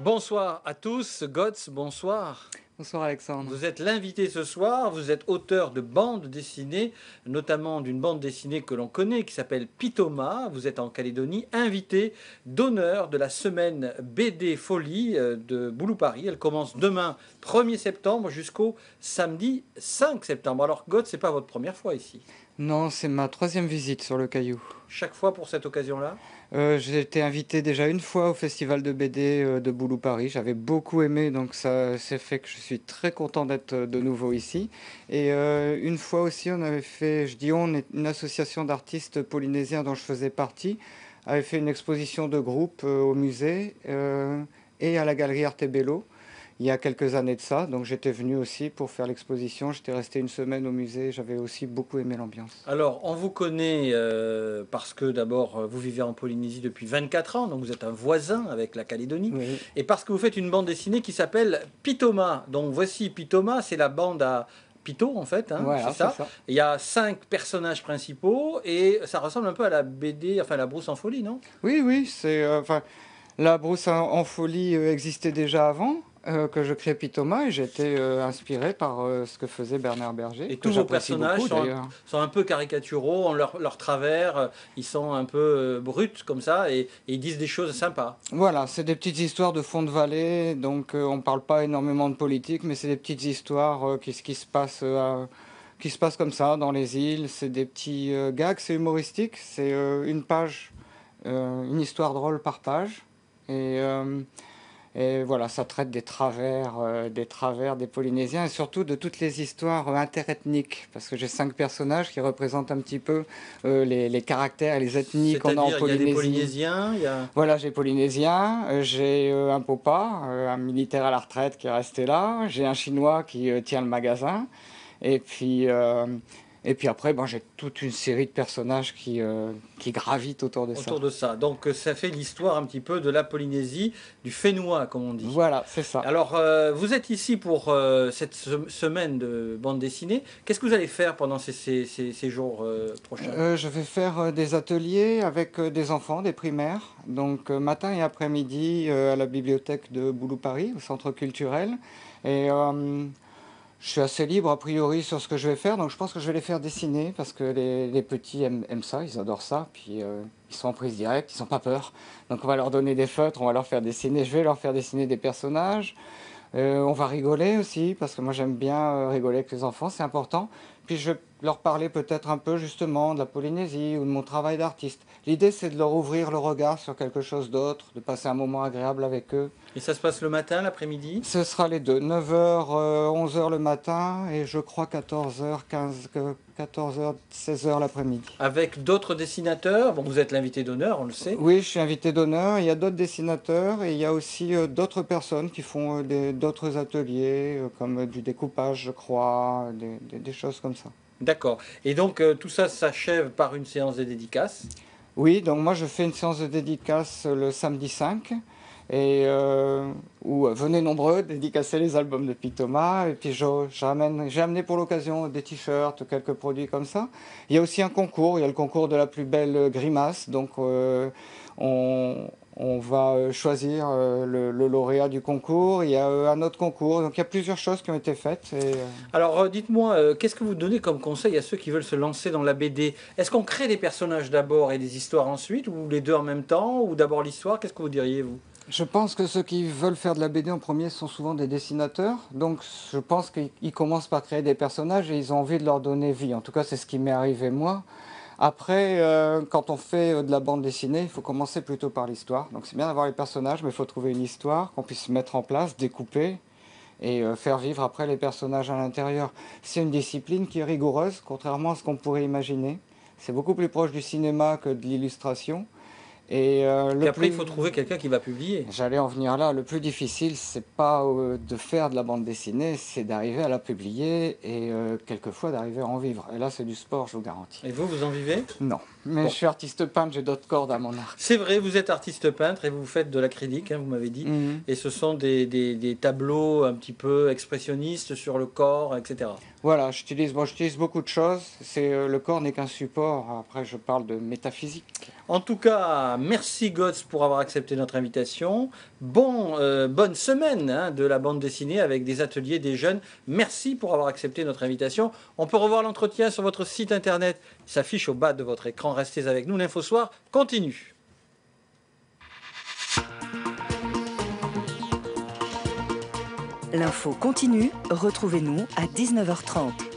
Bonsoir à tous, Götz, bonsoir. Bonsoir Alexandre. Vous êtes l'invité ce soir, vous êtes auteur de bandes dessinées, notamment d'une bande dessinée que l'on connaît qui s'appelle Pitoma. Vous êtes en Calédonie, invité d'honneur de la semaine BD Folie de Boulou Paris. Elle commence demain 1er septembre jusqu'au samedi 5 septembre. Alors Götz, c'est pas votre première fois ici? Non, c'est ma troisième visite sur le Caillou. Chaque fois pour cette occasion-là? J'ai été invité déjà une fois au festival de BD de Boulou Paris. J'avais beaucoup aimé, donc ça c'est fait que je suis très content d'être de nouveau ici. Et une fois aussi, on avait fait, je dis on, une association d'artistes polynésiens dont je faisais partie, avait fait une exposition de groupe au musée et à la galerie Artebello. Il y a quelques années de ça, donc j'étais venu aussi pour faire l'exposition. J'étais resté une semaine au musée, j'avais aussi beaucoup aimé l'ambiance. Alors, on vous connaît parce que d'abord, vous vivez en Polynésie depuis 24 ans, donc vous êtes un voisin avec la Calédonie, Oui. et parce que vous faites une bande dessinée qui s'appelle Pitoma. Donc voici Pitoma, c'est la bande à Pito en fait, hein, Voilà, c'est ça. c'est ça. Il y a 5 personnages principaux et ça ressemble un peu à la BD, enfin la Brousse en folie, non? Oui, c'est enfin la brousse en folie existait déjà avant que je crée Pitoma et j'étais inspiré par ce que faisait Bernard Berger, Et que tous vos j'apprécie personnages beaucoup d'ailleurs. sont un peu caricaturaux, ont leur travers, ils sont un peu bruts comme ça et ils disent des choses sympas. Voilà, c'est des petites histoires de fond de vallée, donc on ne parle pas énormément de politique, mais c'est des petites histoires qui se passent comme ça dans les îles. C'est des petits gags, c'est humoristique, c'est une page, une histoire drôle par page. Et, euh, et voilà, ça traite des travers des Polynésiens et surtout de toutes les histoires interethniques. Parce que j'ai 5 personnages qui représentent un petit peu les caractères et les ethnies qu'on a en C'est-à-dire, il y a des Polynésie. Polynésiens, il y a... Voilà, j'ai Polynésien, j'ai un Popa, un militaire à la retraite qui est resté là, j'ai un Chinois qui tient le magasin, et puis, euh, et puis après, bon, j'ai toute une série de personnages qui gravitent autour de ça. autour de ça. Donc ça fait l'histoire un petit peu de la Polynésie, du Fénois, comme on dit. Voilà, c'est ça. Alors, vous êtes ici pour cette semaine de bande dessinée. Qu'est-ce que vous allez faire pendant ces jours prochains? Je vais faire des ateliers avec des enfants, des primaires, donc matin et après-midi à la bibliothèque de Boulou Paris, au centre culturel. Et je suis assez libre a priori sur ce que je vais faire, donc je pense que je vais les faire dessiner parce que les petits aiment ça, ils adorent ça, puis ils sont en prise directe, ils n'ont pas peur. Donc on va leur donner des feutres, on va leur faire dessiner, je vais leur faire dessiner des personnages. On va rigoler aussi, parce que moi j'aime bien rigoler avec les enfants, c'est important. Puis je vais leur parler peut-être un peu justement de la Polynésie ou de mon travail d'artiste. L'idée c'est de leur ouvrir le regard sur quelque chose d'autre, de passer un moment agréable avec eux. Et ça se passe le matin, l'après-midi? Ce sera les deux, 9h, 11h le matin et je crois 14h, 14h, 16h l'après-midi. Avec d'autres dessinateurs? Bon, vous êtes l'invité d'honneur, on le sait. Oui, je suis invité d'honneur. Il y a d'autres dessinateurs et il y a aussi d'autres personnes qui font d'autres ateliers, comme du découpage, je crois, des choses comme ça. D'accord. Et donc tout ça s'achève par une séance de dédicaces. Oui, donc moi je fais une séance de dédicace le samedi 5 et où venez nombreux dédicacer les albums de Pitoma et puis j'ai amené pour l'occasion des t-shirts, quelques produits comme ça. Il y a aussi un concours, il y a le concours de la plus belle grimace, donc on va choisir le lauréat du concours. Il y a un autre concours, donc il y a plusieurs choses qui ont été faites. Alors dites-moi, qu'est-ce que vous donnez comme conseil à ceux qui veulent se lancer dans la BD? Est-ce qu'on crée des personnages d'abord et des histoires ensuite, ou les deux en même temps, ou d'abord l'histoire? Qu'est-ce que vous diriez, vous? Je pense que ceux qui veulent faire de la BD en premier sont souvent des dessinateurs. Donc je pense qu'ils commencent par créer des personnages et ils ont envie de leur donner vie. En tout cas, c'est ce qui m'est arrivé moi. Après, quand on fait de la bande dessinée, il faut commencer plutôt par l'histoire. Donc c'est bien d'avoir les personnages, mais il faut trouver une histoire qu'on puisse mettre en place, découper et faire vivre après les personnages à l'intérieur. C'est une discipline qui est rigoureuse, contrairement à ce qu'on pourrait imaginer. C'est beaucoup plus proche du cinéma que de l'illustration. Et Puis après, il faut trouver quelqu'un qui va publier. J'allais en venir là. Le plus difficile, c'est pas de faire de la bande dessinée, c'est d'arriver à la publier et quelquefois d'arriver à en vivre. Et là, c'est du sport, je vous garantis. Et vous, vous en vivez? Non, mais Bon. je suis artiste peintre, j'ai d'autres cordes à mon arc. C'est vrai, vous êtes artiste peintre et vous faites de l'acrylique, hein, vous m'avez dit. Et ce sont des tableaux un petit peu expressionnistes sur le corps, etc. Voilà, j'utilise beaucoup de choses. Le corps n'est qu'un support. Après, je parle de métaphysique. En tout cas, merci Gods pour avoir accepté notre invitation. Bonne semaine de la bande dessinée avec des ateliers des jeunes. Merci pour avoir accepté notre invitation. On peut revoir l'entretien sur votre site internet. Il s'affiche au bas de votre écran. Restez avec nous. L'Info Soir continue. L'info continue. Retrouvez-nous à 19h30.